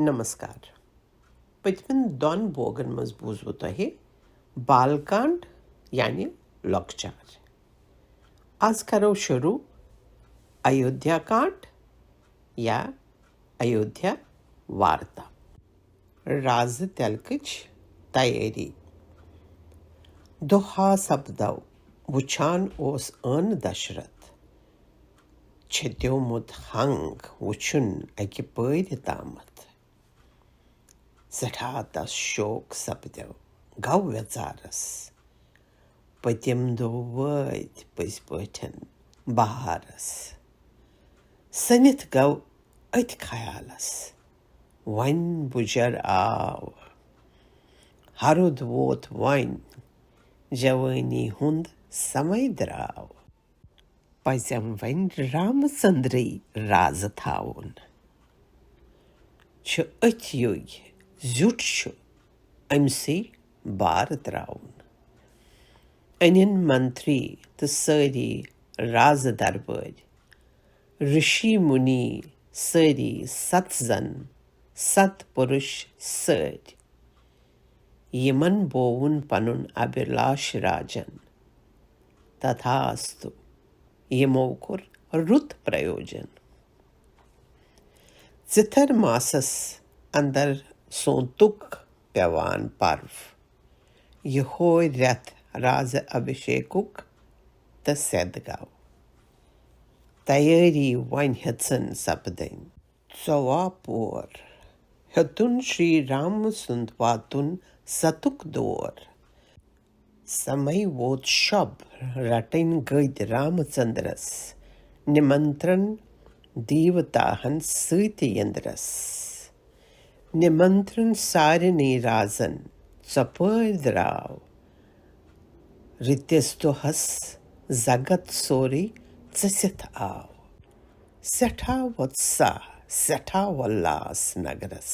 नमस्कार। पतमन दोन बोगन मज बूजवो तोहे बालकांड यानी लोकचार। आज करो शुरू अयोध्या कांड या अयोध्या वार्ता। राज तलकच तैयारी दोहा सपदौ वुचान ओस अन दशरथ छत्योमुद हंग वुचुन अकि पैर तामत सठा तस शोक सपदौ गौ व्यचारस पतिम दो वैद पज पठन बहारस सनित गौ अत ख्यालस वन बुजर आव हरुद वोत वन जवानी हुंद समय द्राव पजम वन रामचंद्री राज थावन छ अथ युग जुट छ अमसी बार द्रावन अनिन मंत्री तो सारी राज दरबार ऋषि मुनि सारी सतजन सत पुरुष सर यमन बोवन पनुन अभिलाष राजन तथास्तु यमो कोर रुत प्रयोजन चिथर मासस अंदर सोतुक पेवान पर्व यहो रथ राज अभिषेकुक त सेदगाव तैयारी वन हसन सपदन चौवा पोर हतुन श्री राम सुंद वातुन सतुक दोर समय वोत शब रटन गद रामचंद्रस निमंत्रण देवताहन सत यंद्रस निमंत्रण सारने राजन चपर द्राव रित्यस्तुहस जगत सोरी चसित आव सठा वत्सा सठा वल्लास नगरस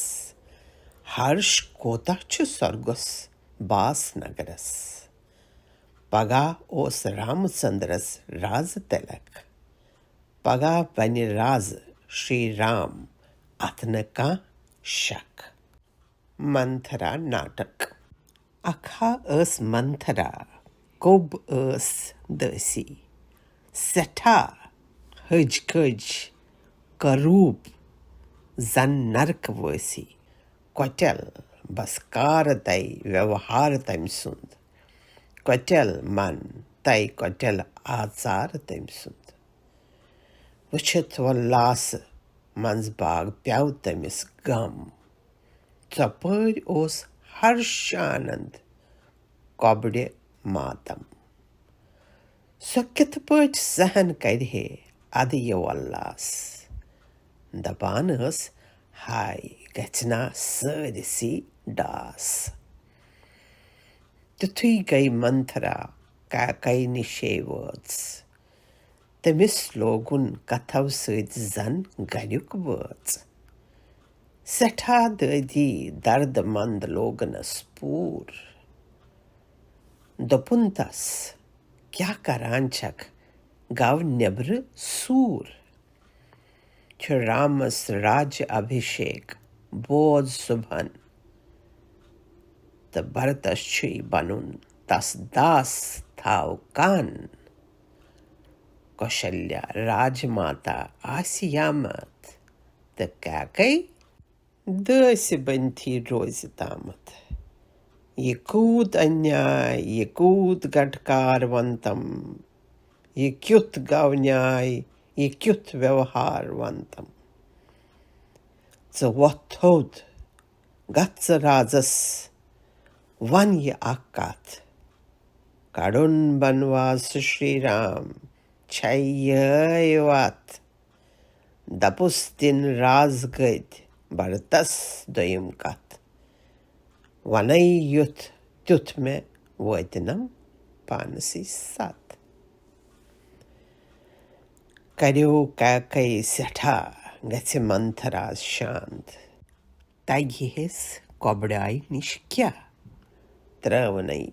हर्ष कोता छु स्वर्गस बास नगरस पगा ओस रामचंद्रस राज तिलक पगा बनि राज श्री राम अथन का शक। मंथरा नाटक अखा अस मंथरा कोब अस दसी सठा हज खज करूप जन नरक वसी क्वटल बसकार तय व्यवहार तम सुंद क्वटल मन तय क्वटल आचार तम सुंद वुछत वल्लास मंज बाग प्याव तमिस गम चपर ओस हर्षानंद कबड़े मातम सकित पट सहन करे अद ये वल्लास दपान हाय गचना सरसी डास तुथुई गई मंथरा का कई निशेवत्स तमिस लोगुन कथव सद जन गरुक वच सठा ददी दर्द मंद लोगनस पूर दोपुनतस क्या करान छक गाव नेब्र सूर छ रामस राज अभिषेक बोध सुभन त भरतस छी बनुन तस दास थाव कान कौशल्या राजमाता आसियामत त काकई दस बनथी रोज तामत ये कूद अन्याय ये कूद गटकारवंतम ये क्युत गवन्याय ये क्युत व्यवहारवंतम च वथोद गत्स राजस वन ये आकात काडुन बनवास श्री राम छय्यवात दपुस दिन राज गद बरतस दोयम कत वनई युथ तुथ में वैतनम पानसी सात करो काकई सठा गच मंथरा शांत तगिस कबड़ाई निष्क्या त्रवनई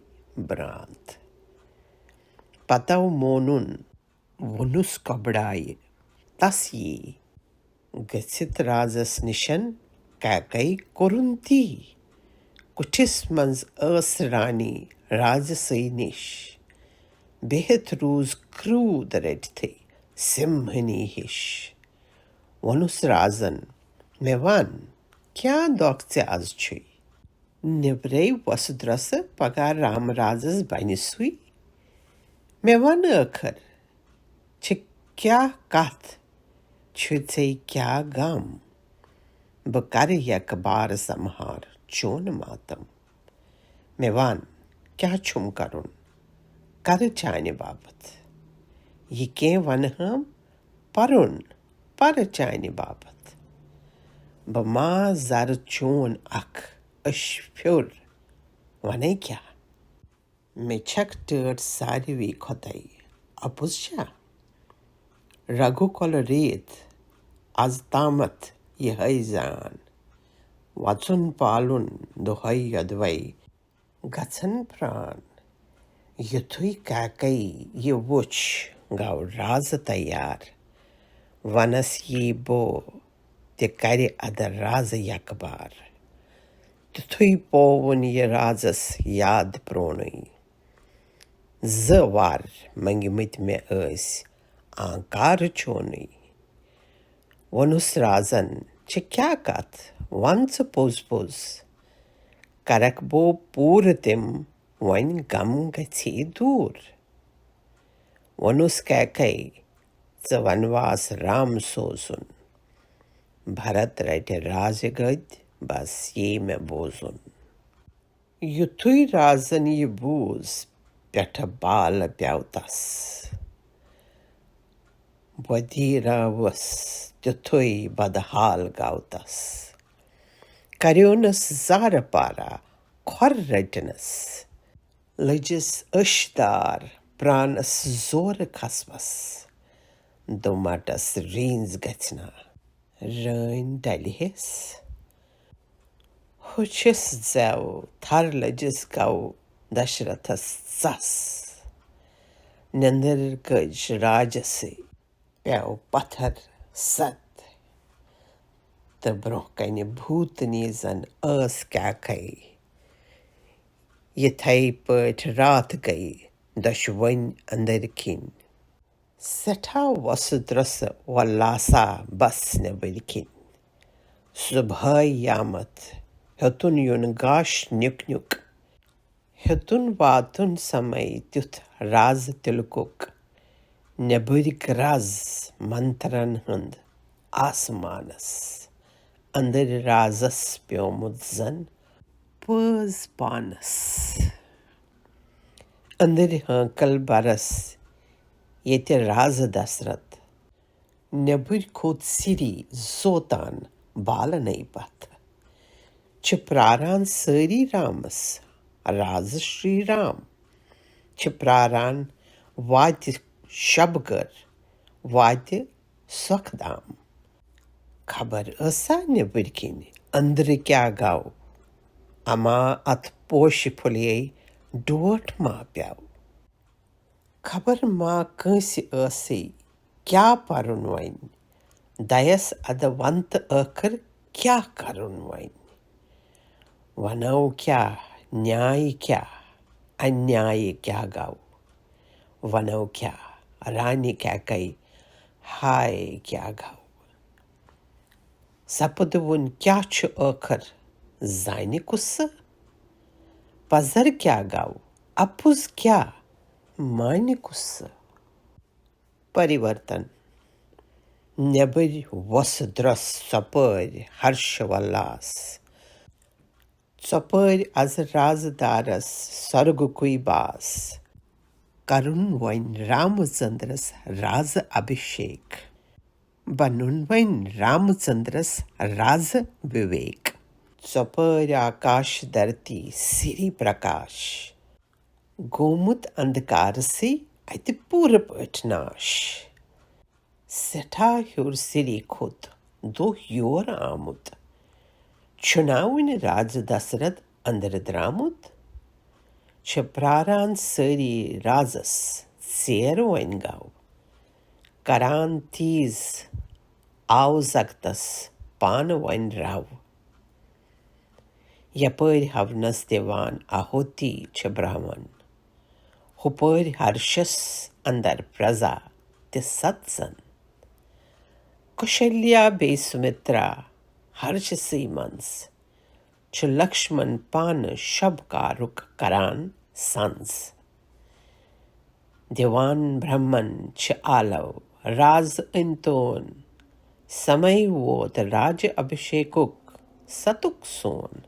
ब्रांत पतव मोनुन वनुस कबड़ाई तस ये गच्छित राजस निशन कैकई कोरुन ती कुठिस मंज असरानी राजसई निश बेहत रूज क्रूद रेड थे सिम्हनी हिश वनुस राजन मेवान क्या दोकचे आज छुई निब्रे वसुद्रस पगार रामराजस बानिसुई मेवान अखर छ क्या कथ छुचे क्या गम बकर यकबार समहार चोन मातम मेवान क्या छुम करुन कर चाने बाबत ये के वन हम परुन पर चाने बाबत बमा जर चोन अख अशफ्युर वने क्या मे छक टर सारी खोतई अपुष्या रघु कल रेत आज तामत यह जान वाचुन पालुन दोहई अद्वै गचन प्राण युथुई काकई ये वुच गाव राज तैयार वनस ये बो ते करे अद राज यकबार तुथुई पोवन ये राजस याद प्रोनई जवार मंगिमित में ऐस आंकार चोनई वनुस राजन छ क्या कथ वंस पोज करक बो पूर तिम वन गम गछि दूर वनुस कैकई च वनवास राम सोसुन भरत रटे राज गद बस ये में बोजुन युथुई राजन ये बूज पेठ बाल प्याउतस वदीरावस युथुई बदहाल गाउतस करियोनस जार पारा खर रटनस लजिस अशदार प्राणस जोर खसवस दुमाटस रीन्स गचना रन डलिहिस हुचिस जाओ थर लजिस गाओ दशरथस सस नंदर गज राजसे प्याओ पत्थर सत त ब्रोह कने भूतनी जन अस क्या कई ये थई पठ रात गई दशवन अंदर किन सठा वसुद्रस वल्लासा बस नबरकिन सुबह यामत हतुन युन गाश न्युक न्युक हतुन वातुन समय त्युथ राज तिलकुक नबुरिक राज मंत्रन हंद आसमानस अंदर राजस प्योमुद जन पज पानस अंदर हंकल बरस येते राज दशरथ नबुर खोद सिरी जोतान बाल नहीं पथ छिप्रारान सरी रामस राज श्री राम छिप्रारान वाद्य शबगर वाद्य सुखदाम खबर असा नबरकिन अंदर क्या गाओ अमा अथ पोश फुलिये डोट मा प्याओ खबर मा कंसी असी क्या परुन वन दयस अद वंत अखर क्या करुन वन वनो क्या न्याय क्या अन्याय क्या गाओ वनो क्या रानी क्या कई हाय क्या गाओ सपदवन क्या छु अखर जाने कुस्सा पजर क्या गाओ अपुज क्या माने कुस्सा परिवर्तन नेबर वसुद्रस सपर हर्षवल्लास सपर अज राजदारस सर्ग कुई बास करुण वन रामचंद्रस राज अभिषेक बनून वन रामचंद्रस राज विवेक सपर आकाश धरती सिरी प्रकाश गोमुत अंधकार से अति पूर पटनाश सठा ह्योर सिरी खुद दो योर आमुद चुनावन राज दशरथ अंदर द्रामुद छिप्रारान सरी राजस सेर वन गाव करान तीज आव जगतस पान वन राव यपरि हवनस दिवान आहुति छ ब्राह्मण हुपरि हर्षस अंदर प्रजा ते सत्सन कुशल्या बे सुमित्रा हर्ष सीमंस छ लक्ष्मण पान शब का रुक करान संस दिवान ब्राह्मण छ आलव राज इंतोन समय वोत राज अभिषेकुक सतुक सोन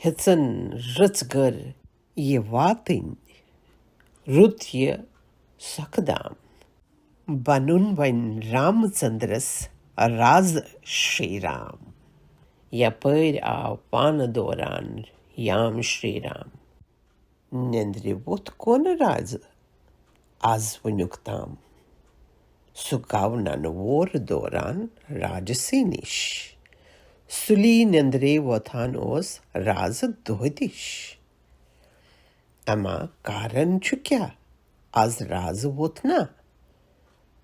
हित्सन रुचगर ये वातिन रुत्य सकदाम बनून वन रामचंद्रस राज श्री राम यपर आव पान दौरान याम श्री राम नेंद्रि वोत कोन राज आज वनुक्ताम सुकावनन वोर दौरान राजसी निश सुली नेंद्रे वथान ओस राज दोहदिश अमा कारण छु क्या आज राज वोतना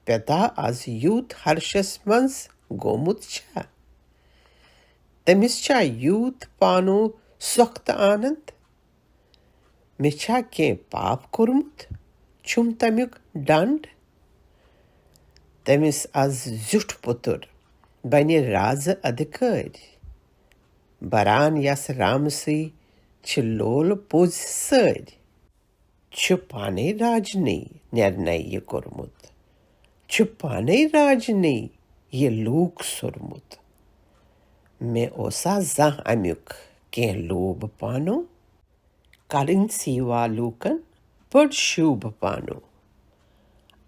पिता आज यूथ हर्षस मंस गोमुत छा तमिस छा यूथ पानो सख्त आनंद मिछा के पाप कुरमुत छुम तमिक दंड तमिस आज जुठ पुत्र बने राज अधिकारी बरान यस रामसी छ लोल पोज सर छुपाने राजने निर्णय ये कुरमुत छुपाने राजने ये लोक सुरमुत मैं ओसा जा अमुक के लोभ पानो करिन सीवा लूकन पड़ शुभ पानो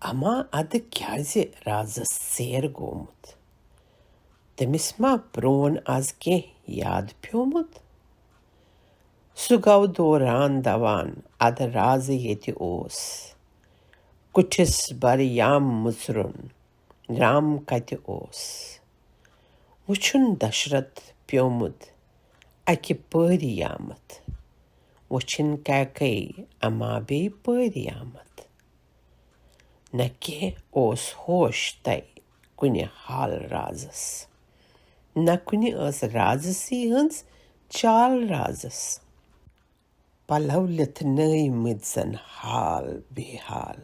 अमा अद क्याजे राज सेर गोमुत तमिस मा प्रोन आज के याद प्योमुत सुगव दौरान दवान अद राज येति ओस कुठिस बर याम मुसरुन राम कति ओस वुछुन दशरथ प्योमुत अकि परी यामत वुछिन कैकई अमा बे परी यामत न के ओस होश तय कुनि हाल राजस न कुनि अस राजसी हंस चाल राजस पलवलित नई मिदसन हाल बेहाल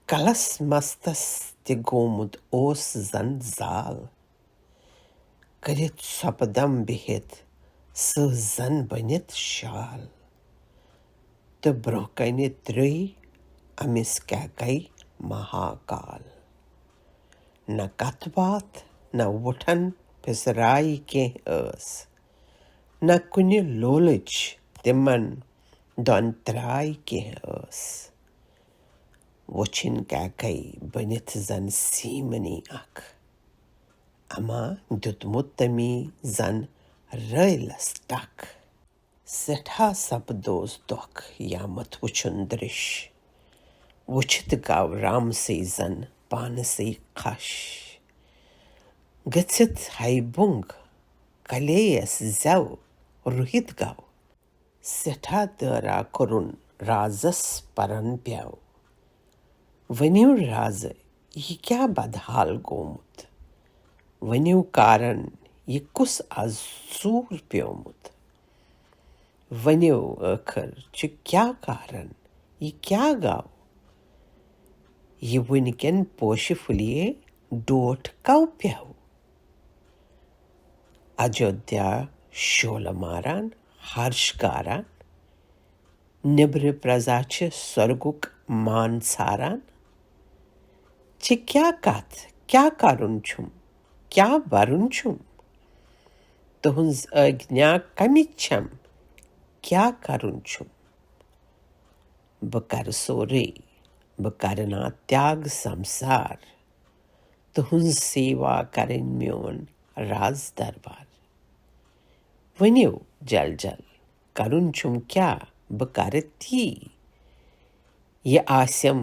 कलस मस्तस ते गोमुद ओस जन जाल करित सपदम बिहित सजन बनित शाल तो ब्रोकने त्रुई अमिस कैकई महाकाल न कतबात न उठन पिसराई के अस न कुनि लोलच तिमन दंतराई के अस वुछिन कैकई बनित जन सीमनी अक अमा दुतमुत तमी जन रैलस टक सेठा सपदोस दोख यामत वुछुन दृश वुछित गाव राम से जन पान से खश गच्छित हाइबुंग कलेयस जव रुहित गाव सेठा दरा करुन राजस परन प्याव वन्यु राज ये क्या बदहाल गोमुत वन्यु कारण ये कुस अजूर प्योमुत वन्यु अखर च क्या कारण ये क्या गाव ये वनिकन पोश फुलिए डोट कव प्याव अयोध्या शोलमारान हर्षकारान निब्र प्रजा छ स्वर्गुक मान सारान च क्या कथ क्या करुन छुम क्या वरुन छुम तुहंज अज्ञा कमि छम क्या करुन छुम बकर सोरे बकरना त्याग संसार तुहंज सेवा करिन म्योन राज दरबार वन्यु जल जल करुन छुम क्या बकरती ये आस्यम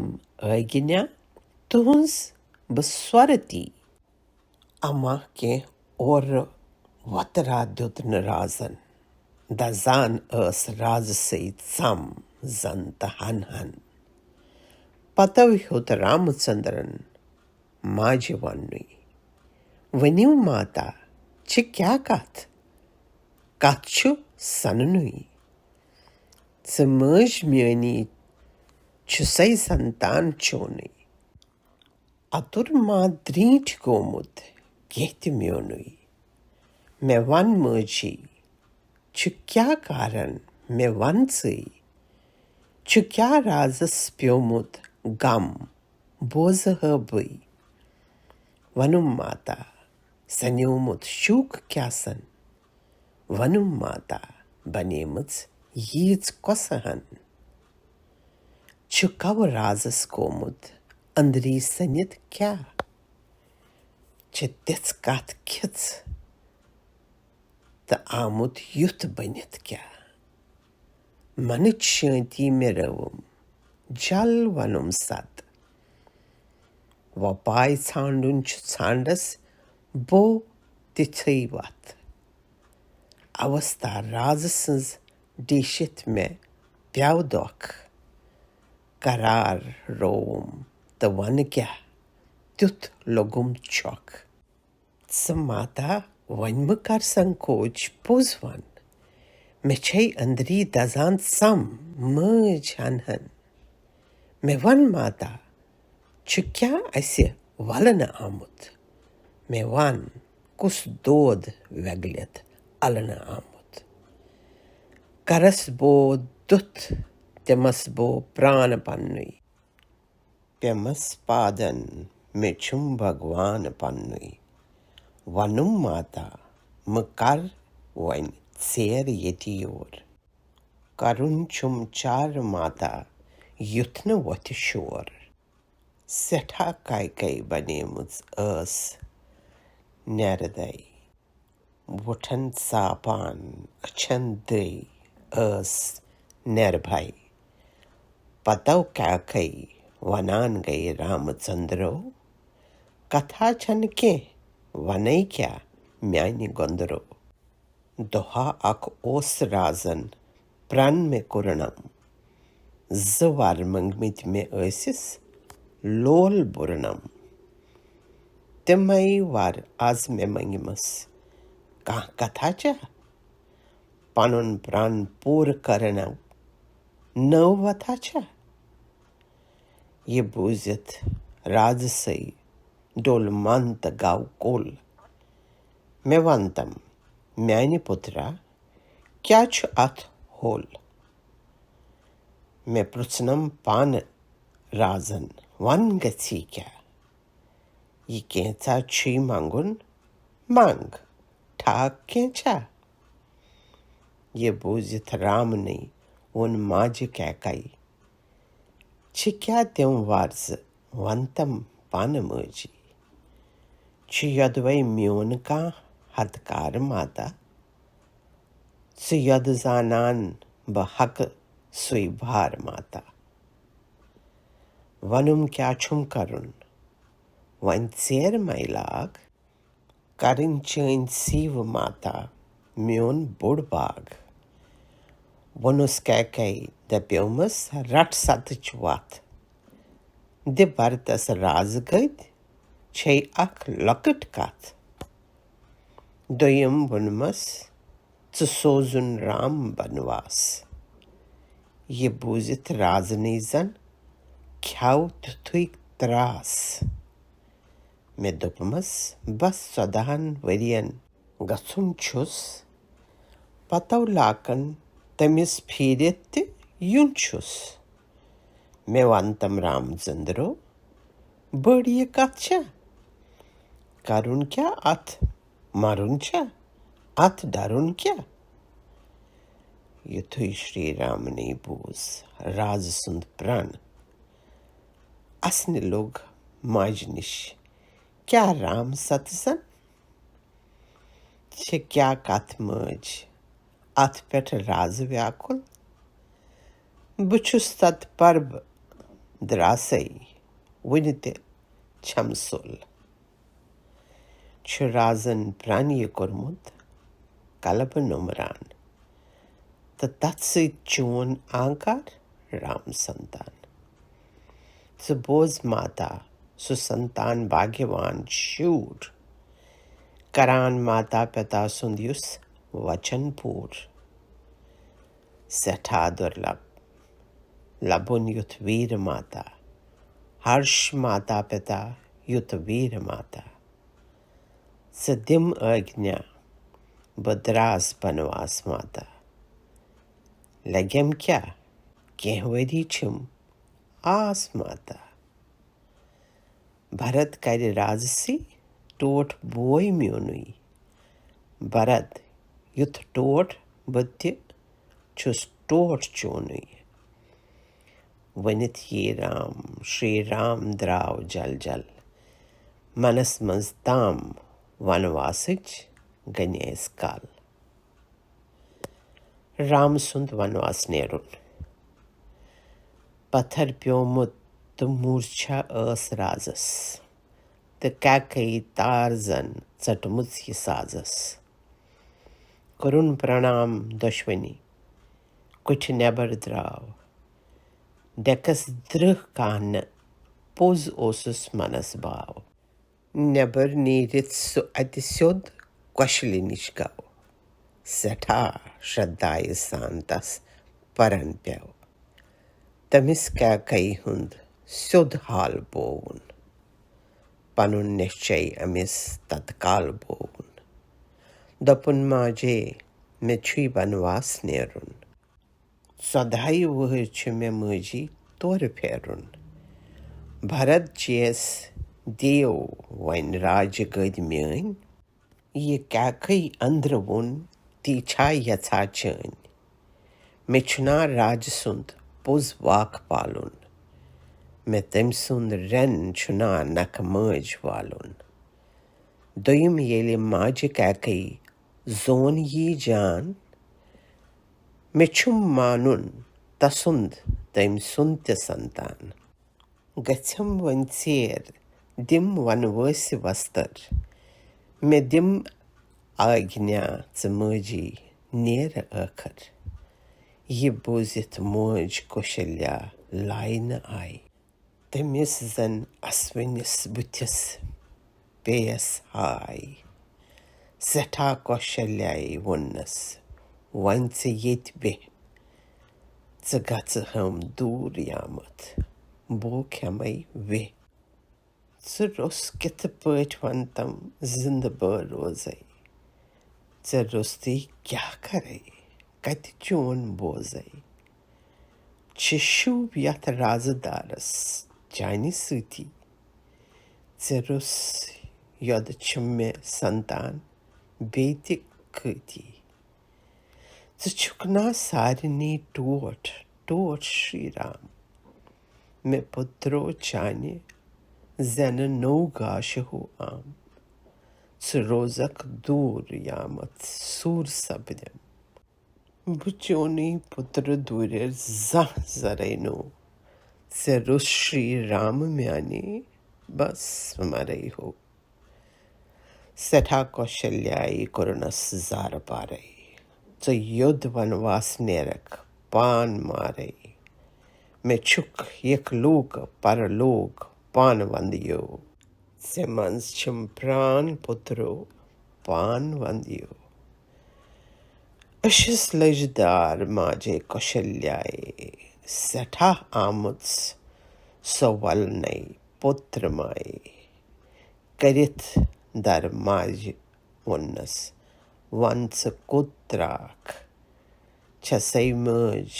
अज्ञा तुहंज बस्वरती अमा के और वतरा दुतन राजन दजान अस राज से सम जंत हन हन पतव होत रामचंद्रन माजवानी वन्यु माता च क्या कथ कथ छु सननुई स मज म्योनी छुसै संतान चोनुई अतुर मा द्रीठ गोमुत गेत म्योनुई मैं वन मजी छु क्या कारण मैं वन सई छु क्या राजस प्योमुत गम बोझ हबई वनुम माता संयोमुत शूक क्यासन वनुम माता बनेमुत यीच कोसहन छु कव राजस कोमुत अंदरी सनित क्या छु तिच कथ खिच त आमुत युथ बनित क्या मनित शांति में रवुम जल वनुम सत वपाय छांडुन छु छांडस बो तिथई वत अवस्था राजसंस डिशित में प्याउदोक करार रोम त वन क्या तुत लोगुम चौक समाता वन्म कर संकोच पोजवन में छई अंदरी दजान सम मज अनहन में वन माता छु क्या ऐसे वलन आमुत में वन कुस दोद वेगलित अलन आमुत करस बो दुत तेमस बो प्राण पन्नुई तेमस पादन में छुम भगवान पन्नुई वनुम माता मकर वन सेर यतियोर करुण छुम चार माता युथन वत शोर सेठा काय बने मुझ अस नरदई वठन सापान अछन दई अस नरभाई पतव काकई वनान गई रामचंद्रो कथा छन के वनई क्या म्यानी गोंदरो दोहा अक ओस राजन प्राण में कुरणम जवार मंगमित में ऐसिस लोल बुरनम तिमई वार आज में मंगिमस कहाँ कथा चा पनुन प्राण पूर करना नव वथा चा ये बूजित राजसई डोल मंत गाव कोल मैं वंतम म्यानी पुत्रा क्या छु अथ होल मैं पृछनम पान राजन वन गसी क्या ये केचा छी मांगुन मांग ठाक केचा ये बूजित राम ने उन माज कैकाई छिक्या त्यों वार्स वंतम पान मजी छि यदवै म्योन का हतकार माता सु यद जानान बहक सुई भार माता वनुम क्या छुम करुन वन सेर मैलाग करिन चैन सीव माता म्योन बुड़ बाग वनुस कैकई द प्योमस रट सत चुवात दे बरतस राज गईद छे अख लकट कात दोयम वनमस सोजुन राम बनवास ये बूजित राजनीजन ख्याउ तुथुई त्रास में दुपमस बस सदान वरियन गसुम छुस पतव लाकन तमिस फीरित युंचुस में वंतम रामचंद्रो बड़ी कच्छा करुण क्या अथ मारुन क्या अथ डरुन क्या युथुई श्री राम ने बूस राजसुंद प्राण असने लोग माजनिश क्या राम सतसन छे क्या कथ मज अथ पेट राज व्याकुल बुछुस तत् पर्व द्रासई विनिते छमसुल छु राजन प्राणी कोरमुत कलब नुमरान तत्सि चून आंकार राम संतान सुबोज माता सुसंतान भाग्यवान शूर करान माता पिता सुंदियुस वचनपूर सठा दुर्लभ लबुन युत वीर माता हर्ष माता पिता युत वीर माता सदिम आज्ञा बद्रास बनवास माता लगेम क्या कहवरी छुम आस माता भरत कर राजसी टोट बोय म्योनुई भरत युथ टोट बत्य छुस टोट चोनुई वनित ये राम श्री राम द्राव जल जल मनस मंज ताम वनवासिच गणेश काल राम सुंद वनवास नेरुन पत्थर प्योमुत तो मूर्छा अस राजस तो कैकई तारजन चटमुत ये साजस करुण प्रणाम दशवनी कुछ नेबर द्राव डेकस दृह कान पोज ओसुस मनस बाव नेबर नीरित सु अतिस्योद क्वशली निष्गाव सठा श्रद्धाय सांतस परन प्याव तमिस क्या कई हुंद सुध हाल बोवन पनुन निश्चय अमिस तत्काल बोवन दपुन माजे में छुई बनवास नेरुन सदाई वह छुमे मुझी तोर फेरुन भरत चेस देव वन राज गद म्यान ये क्या कई अंध्र वुन तीछा यथा चन मिछुना राज सुंद पुज वाक पालुन में तम सुंद रन छुना नक मज वालुन दोयम येले माज कैकई जोन ये जान मिछुम मानुन तसुंद तम सुंत संतान गच्छम वंचेर दिम वनवस्य वस्तर में दिम आज्ञा चमजी नेर अखर ये बोजित मोज कौशल्या लाइन आई तमिस जन अस्विनिस बुथिस पेयस हाय सठा कौशल्याई वन्नस वंच येत बे च हम दूर यामत बो खमई वे च रोस कित पट वंतम जिंद बर रोजई च रोस्ती क्या करे कत चोन बोजई शिशु यथ राजदारस जानी सूती च यद छम्य संतान बेति कृति च छुकना सारिनी टोट टोट श्री राम में पुत्रो चान्य जन नो गाश हो आम च रोजक दूर यामत सूर सबदम बुचोनी पुत्र दूरेर जह जरेनो से रुस श्री राम म्यानी बस मरई हो सठा कौशल्याई करुणस जार पारई च युद्ध वनवास नेरक पान मारई में छुक यक लोक परलोक पान वंदियो से मंस छुम प्राण पुत्रो पान वंदियो अशिस लजदार माजे कौशल्याय सठा आमुत्स सवल नई पुत्र माए करित दर माज वन्नस वंस कुत्राक छसई मज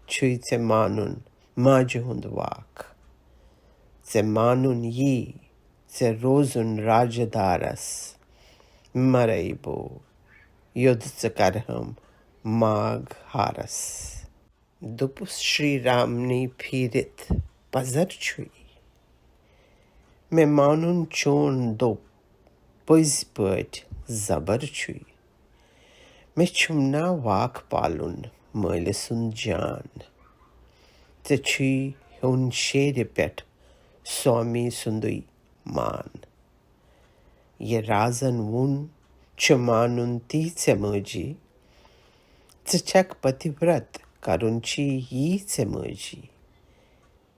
छुई से मानुन माज हुंद वाक से मानुन ये से रोजुन राजदारस मरई बो युद्ध च करहम माघ हारस दुपुस श्री राम ने फिरित पजर छुई में मानुन चोन दो पुज पट जबर छुई में छुमना वाक पालुन मल सुन जान ते छुई हुन शेर पेट स्वामी सुंदुई मान ये राजन वुन चुमानुन ती चमजी चक पतिव्रत करुंची ये चमजी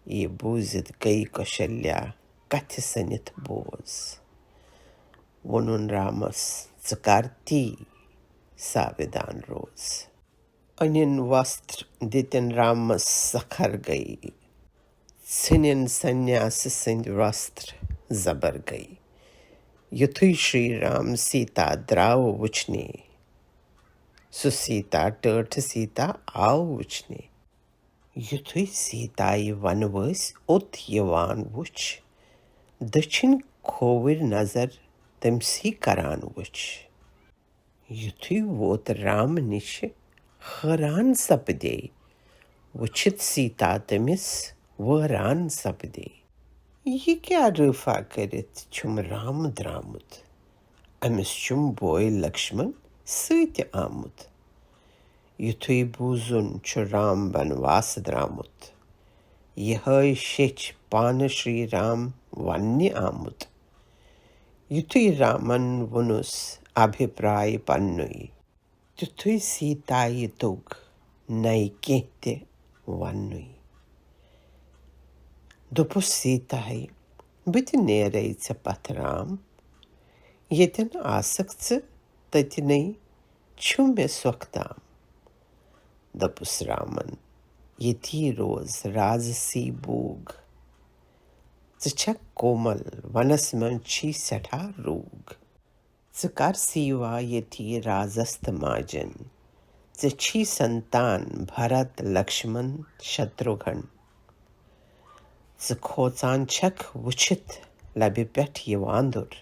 ये बोजित कई कौशल्या कथ सनित बोज वनुन रामस चकारती साविधान रोज। अनिन वस्त्र दितन रामस सखर गई, ținin सन्यास सिंध वस्त्र जबर गई। युथुई श्री राम सीता द्राव वुचने, सुसीता टर्ठ सीता आव वुचने। युथुई सीताई वनवस ओत यवान वुच, दक्षिण खोवर नजर तमसी करान वुच। युथुई वोत राम निश हैरान सपदे, वुचित सीता तमिस वहरान सपदे। ये क्या रफा करित छुम राम द्रामुत, अमिस छुम बोय लक्ष्मण सत्य आमुत। युथुई बूजुन छु राम बनवास द्रामुत, यह शेच पान श्री राम वन्य आमुत। युथुई रामन वनुस अभिप्राय पन्नुई, युथुई सीताई तुग नई कहते वन्नुई। Dupus सीताई बित नेरे च पथराम, यतन आसक्त ततिनै छुम में स्वक्ताम। दपुस रामन यति रोज राजसी बोग, चक कोमल वनस में छी सठा रोग। चकार सीवा यति राजस्त माजन, छी संतान भरत लक्ष्मण शत्रुघ्न। खोचान छक वुचित लबि पेठ यवांदुर,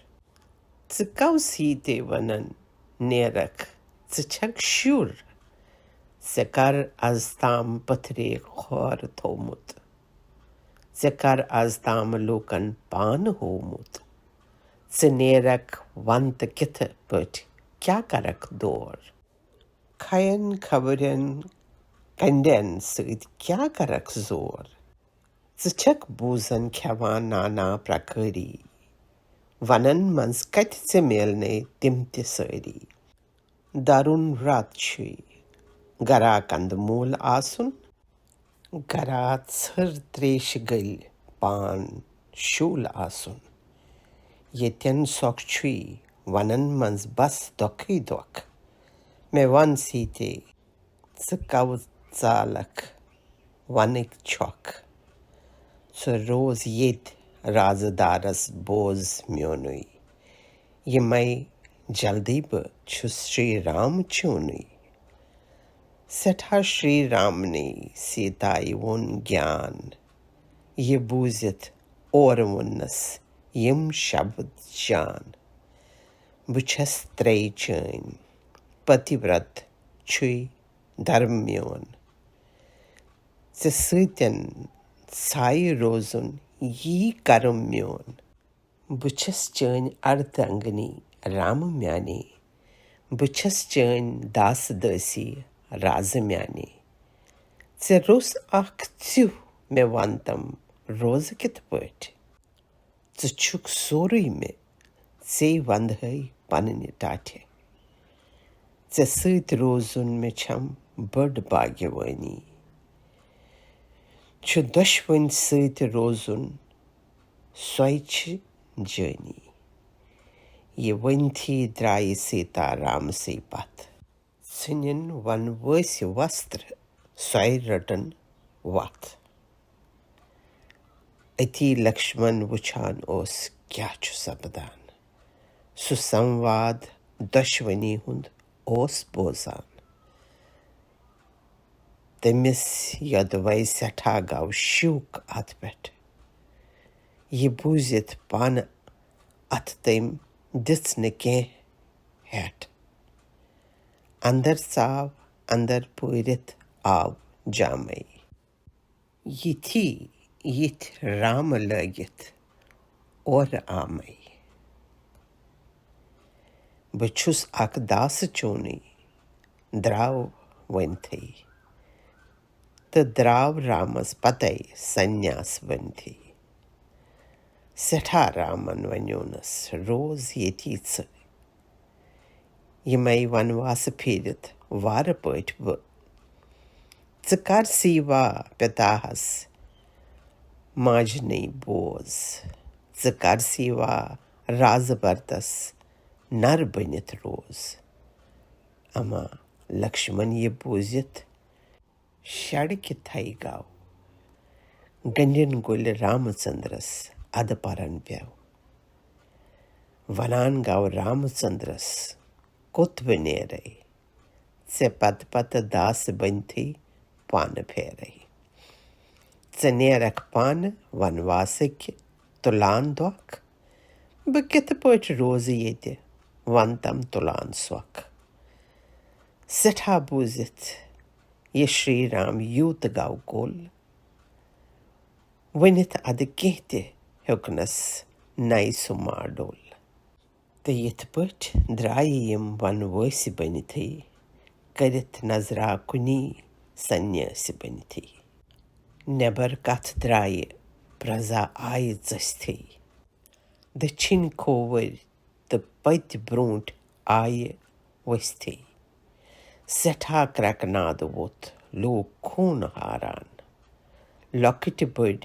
कौ सीते वनन नेरक छक शूर। कर अजताम पथरे खौर थोमुत, कर अजताम लोकन पान होमुत। नेरक वंत किथ पठ क्या करक दौर, खयन खबरन कंडन सत क्या करक जोर। छक बूजन खेवान नाना प्रकरी, वनन मंस कत से मेलने तिम ते सरी। दारुन रात छुई, गरा कंद मूल आसुन, गरा छर त्रेश गल पान शूल आसुन। यतन सोक छुई वनन मंस बस दोखी दोख, मैं वन सीते कव चालक वनिक छोक। रोज येत राजदारस बोज म्योनुई, ये मई जल्दी ब छु श्री राम चुनुई। सठा श्री राम ने सीताई वुन ज्ञान, ये बूजित और वुन्नस यम शब्द जान। बुछस त्रय चैन पतिव्रत छुई धर्म म्योन, सतन साई रोजुन यी करम म्योन। बुछस चैन अर्धंगनी राम म्याने, बुछस चैन दास दसी राज म्याने। रोज अख त्यु मे वंतम रोज कित पठ, छुक सोरुई में से वंद है पननि टाठे। सत रोजुन में छम बड़ भाग्यवानी, छु दुश्मन सत रोजुन स्वच्छ जानी। ये वंथी द्राय सीता राम से पथ, ținin वनवासी वस्त्र स्वय रटन वथ। अति लक्ष्मण वुछान ओस क्या छु सपदान, सुसंवाद दुश्मनी हुंद ओस बोजान। तमिस यदवै सठा गौ शूक अत पेठ, ये बूजित पान अत तम दिस न कह हेठ। अंदर साव अंदर पूरित आव जामई, यथी यथ राम लगित और आमई। बछुस अक दास चोनी द्राव वंथई, त द्राव रामस पतई संन्यास वंथी। सठा रामन वन्योनस रोज यती च, यमई वनवास फिरत वार पठ व। कर सीवा पिताहस माजनी बोज, कर सीवा राज बरतस नर बनित रोज। अमा लक्ष्मण ये बोजित शड़क थई गाव गंडिन गुल रामचंद्रस अद परन प्यव वनान गाव रामचंद्रस कुत नेरे से पत पत दास बनथी पान फेरई से नेरक पान वनवासिक तुलान दोक बह कित पट रोज ये वन तम तुलान स्वक सठा बूजित ये श्री राम यूत गाव गोल वनित अद कह हेकनस नई सु माडोल तो यथ पट द्राय यम वनवासी बनथी करित नजरा कुनी सन्यासी बनथी नेबर कथ द्राय प्रजा आय जस्थी दक्षिण खोवर तो पत ब्रोट आय वस्थी सठा क्रकनाद वोत लोग खून हारान लॉकेट बड़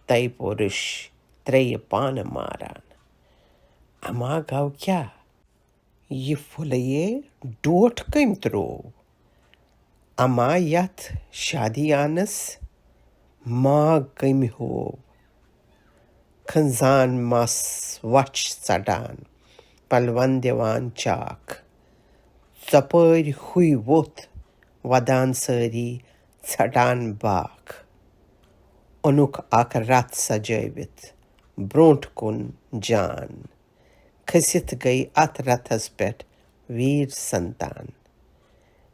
तय पुरुष त्रेय पान मारान अमा गाव क्या ये फुलये डोट कम त्रो अमा यथ शादी आनस माँ कम हो खंजान मस वच चडान पलवन दिवान चाक चपर हुई वोत वदान सरी चडान बाक उनुक आक रात सजावित ब्रोंट कुन जान खसित गई अत रथस पेट वीर संतान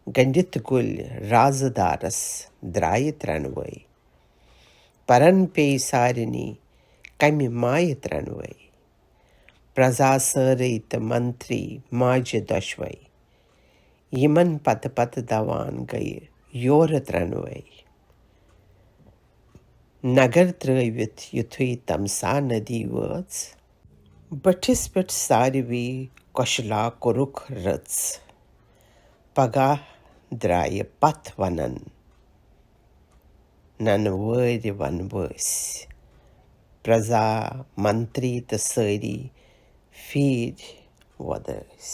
गंडित गुल राजदारस द्राय त्रनवई परन पे सारिनी कमि माय त्रनवई प्रजा सरित मंत्री माज दशवई यमन पत पत दवान गई योर त्रनवई नगर त्रवित युथुई तमसा नदी वच बठिस पेट सारवी कोशला कुरुख रच पगा द्राय पथ वनन नन वर वन बस प्रजा मंत्री त सरी फीर वदस